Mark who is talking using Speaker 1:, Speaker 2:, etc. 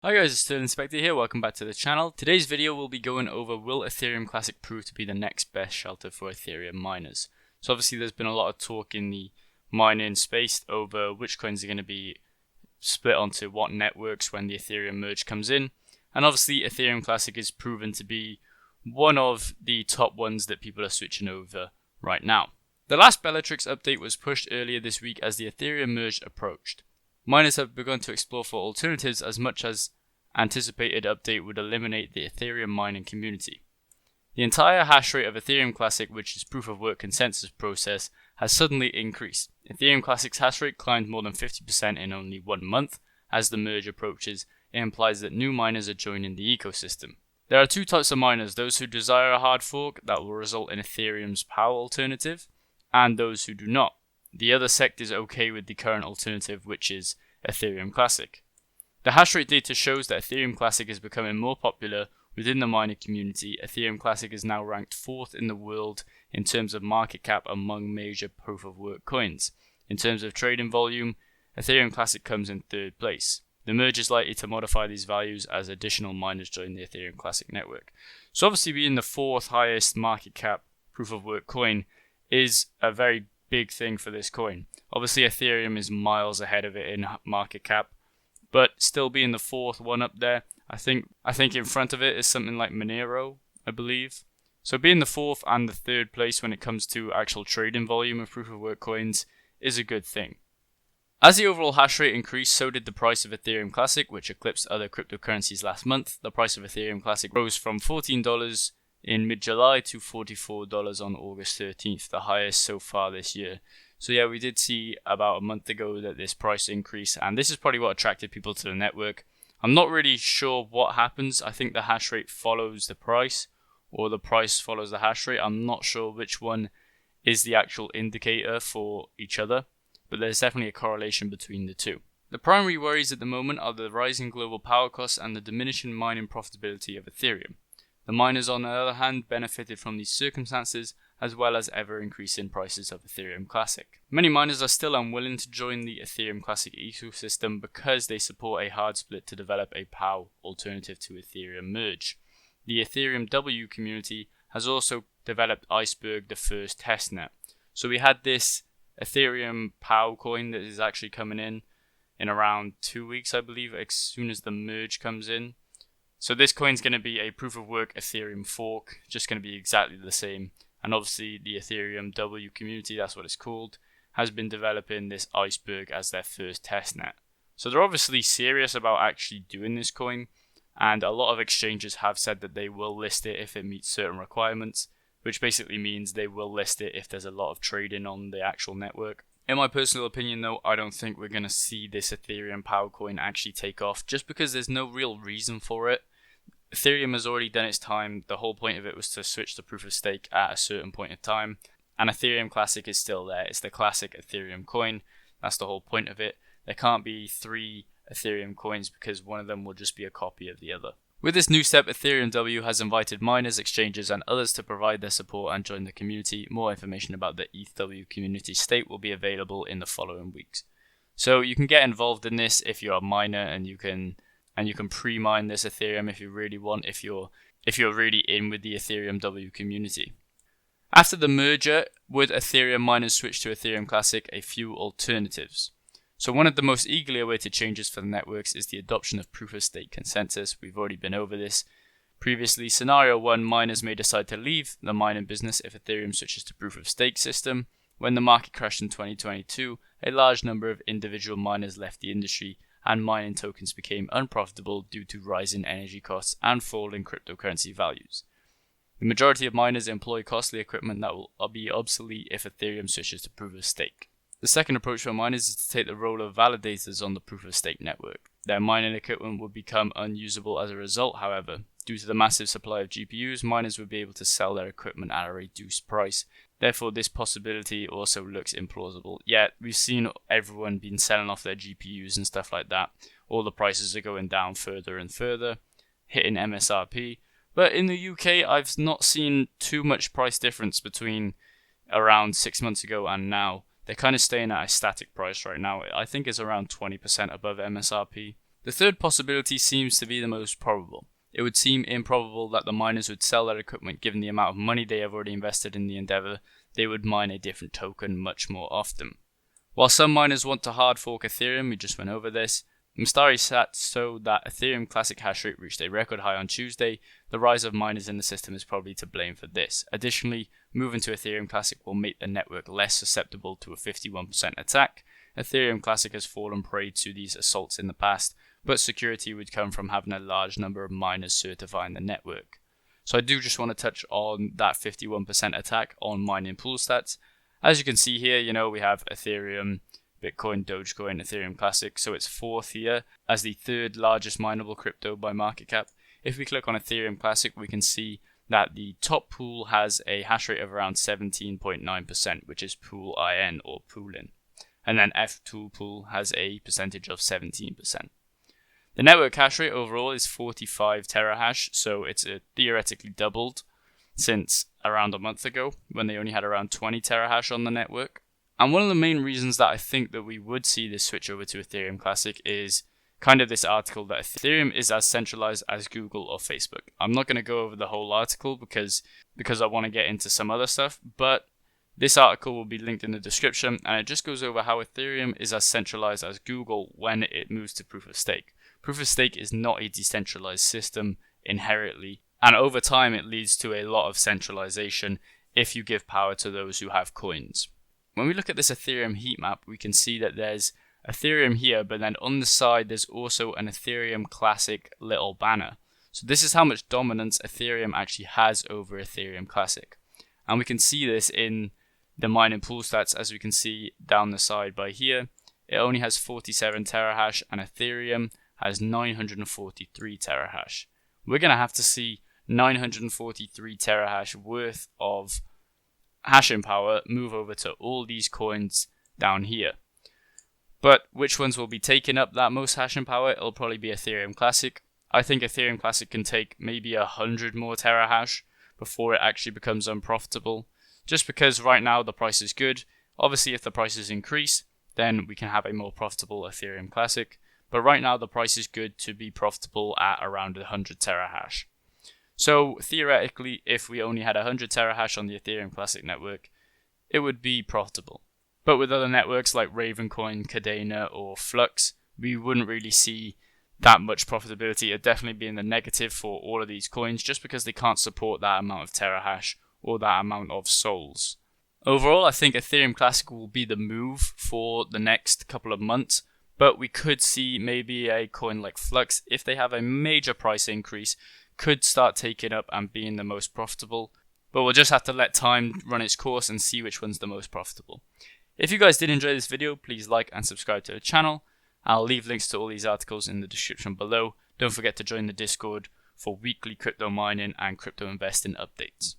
Speaker 1: Hi guys, it's Still Inspector here, welcome back to the channel. Today's video will be going over will Ethereum Classic prove to be the next best shelter for Ethereum miners. So obviously there's been a lot of talk in the mining space over which coins are going to be split onto what networks when the Ethereum merge comes in. And obviously Ethereum Classic is proven to be one of the top ones that people are switching over right now. The last Bellatrix update was pushed earlier this week as the Ethereum merge approached. Miners have begun to explore for alternatives as much as anticipated update would eliminate the Ethereum mining community. The entire hash rate of Ethereum Classic, which is proof of work consensus process, has suddenly increased. Ethereum Classic's hash rate climbed more than 50% in only 1 month. As the merge approaches, it implies that new miners are joining the ecosystem. There are two types of miners, those who desire a hard fork that will result in Ethereum's power alternative, and those who do not. The other sect is okay with the current alternative, which is Ethereum Classic. The hash rate data shows that Ethereum Classic is becoming more popular within the miner community. Ethereum Classic is now ranked 4th in the world in terms of market cap among major proof of work coins. In terms of trading volume, Ethereum Classic comes in 3rd place. The merge is likely to modify these values as additional miners join the Ethereum Classic network. So obviously being the 4th highest market cap proof of work coin is a very big thing for this coin. Obviously Ethereum is miles ahead of it in market cap, but still being the 4th one up there, I think in front of it is something like Monero, I believe. So being the 4th and the 3rd place when it comes to actual trading volume of proof of work coins is a good thing. As the overall hash rate increased, so did the price of Ethereum Classic, which eclipsed other cryptocurrencies last month. The price of Ethereum Classic rose from $14 in mid-July to $44 on August 13th, the highest so far this year. So yeah, we did see about a month ago that this price increase, and this is probably what attracted people to the network. I'm not really sure what happens. I think the hash rate follows the price, or the price follows the hash rate. I'm not sure which one is the actual indicator for each other, but there's definitely a correlation between the two. The primary worries at the moment are the rising global power costs and the diminishing mining profitability of Ethereum. The miners, on the other hand, benefited from these circumstances, as well as ever-increasing prices of Ethereum Classic. Many miners are still unwilling to join the Ethereum Classic ecosystem because they support a hard split to develop a POW alternative to Ethereum merge. The Ethereum W community has also developed Iceberg, the first testnet. So we had this Ethereum POW coin that is actually coming in around 2 weeks, I believe, as soon as the merge comes in. So this coin's going to be a proof of work Ethereum fork, just going to be exactly the same. And obviously the Ethereum W community, that's what it's called, has been developing this Iceberg as their first testnet. So they're obviously serious about actually doing this coin, and a lot of exchanges have said that they will list it if it meets certain requirements, which basically means they will list it if there's a lot of trading on the actual network. In my personal opinion though, I don't think we're going to see this Ethereum Power coin actually take off, just because there's no real reason for it. Ethereum has already done its time. The whole point of it was to switch to proof of stake at a certain point in time, and Ethereum Classic is still there. It's the classic Ethereum coin. That's the whole point of it. There can't be 3 Ethereum coins because one of them will just be a copy of the other. With this new step, Ethereum W has invited miners, exchanges, and others to provide their support and join the community. More information about the ETHW community state will be available in the following weeks. So you can get involved in this if you're a miner, and you can pre-mine this Ethereum if you really want, if you're really in with the Ethereum W community. After the merger, would Ethereum miners switch to Ethereum Classic? A few alternatives. So one of the most eagerly awaited changes for the networks is the adoption of proof of stake consensus. We've already been over this previously. Scenario 1, miners may decide to leave the mining business if Ethereum switches to proof of stake system. When the market crashed in 2022, a large number of individual miners left the industry, and mining tokens became unprofitable due to rising energy costs and falling cryptocurrency values. The majority of miners employ costly equipment that will be obsolete if Ethereum switches to proof of stake. The second approach for miners is to take the role of validators on the proof of stake network. Their mining equipment would become unusable as a result, however. Due to the massive supply of GPUs, miners would be able to sell their equipment at a reduced price. Therefore, this possibility also looks implausible. Yet, we've seen everyone been selling off their GPUs and stuff like that. All the prices are going down further and further, hitting MSRP. But in the UK, I've not seen too much price difference between around 6 months ago and now. They're kind of staying at a static price right now. I think it's around 20% above MSRP. The third possibility seems to be the most probable. It would seem improbable that the miners would sell their equipment given the amount of money they have already invested in the endeavor. They would mine a different token much more often. While some miners want to hard fork Ethereum, we just went over this, Mstari stats show that Ethereum Classic hash rate reached a record high on Tuesday. The rise of miners in the system is probably to blame for this. Additionally, moving to Ethereum Classic will make the network less susceptible to a 51% attack. Ethereum Classic has fallen prey to these assaults in the past, but security would come from having a large number of miners certifying the network. So I do just want to touch on that 51% attack on mining pool stats. As you can see here, we have Ethereum, Bitcoin, Dogecoin, Ethereum Classic, so it's fourth here as the third largest mineable crypto by market cap. If we click on Ethereum Classic, we can see that the top pool has a hash rate of around 17.9%, which is pool IN or pooling. And then F2 pool has a percentage of 17%. The network hash rate overall is 45 terahash, so it's theoretically doubled since around a month ago when they only had around 20 terahash on the network. And one of the main reasons that I think that we would see this switch over to Ethereum Classic is kind of this article that Ethereum is as centralized as Google or Facebook. I'm not going to go over the whole article because I want to get into some other stuff, but this article will be linked in the description, and it just goes over how Ethereum is as centralized as Google when it moves to proof of stake. Proof of stake is not a decentralized system inherently, and over time it leads to a lot of centralization if you give power to those who have coins. When we look at this Ethereum heat map, we can see that there's Ethereum here, but then on the side there's also an Ethereum Classic little banner. So this is how much dominance Ethereum actually has over Ethereum Classic. And we can see this in the mining pool stats, as we can see down the side by here. It only has 47 terahash and Ethereum has 943 terahash. We're going to have to see 943 terahash worth of hashing power move over to all these coins down here. But which ones will be taking up that most hashing power? It'll probably be Ethereum Classic. I think Ethereum Classic can take maybe 100 more terahash before it actually becomes unprofitable. Just because right now the price is good. Obviously if the prices increase, then we can have a more profitable Ethereum Classic. But right now the price is good to be profitable at around 100 terahash. So theoretically, if we only had 100 terahash on the Ethereum Classic network, it would be profitable. But with other networks like Ravencoin, Cardano or Flux, we wouldn't really see that much profitability. It'd definitely be in the negative for all of these coins just because they can't support that amount of terahash or that amount of souls. Overall, I think Ethereum Classic will be the move for the next couple of months, but we could see maybe a coin like Flux, if they have a major price increase, could start taking up and being the most profitable. But we'll just have to let time run its course and see which one's the most profitable. If you guys did enjoy this video, please like and subscribe to the channel. I'll leave links to all these articles in the description below. Don't forget to join the Discord for weekly crypto mining and crypto investing updates.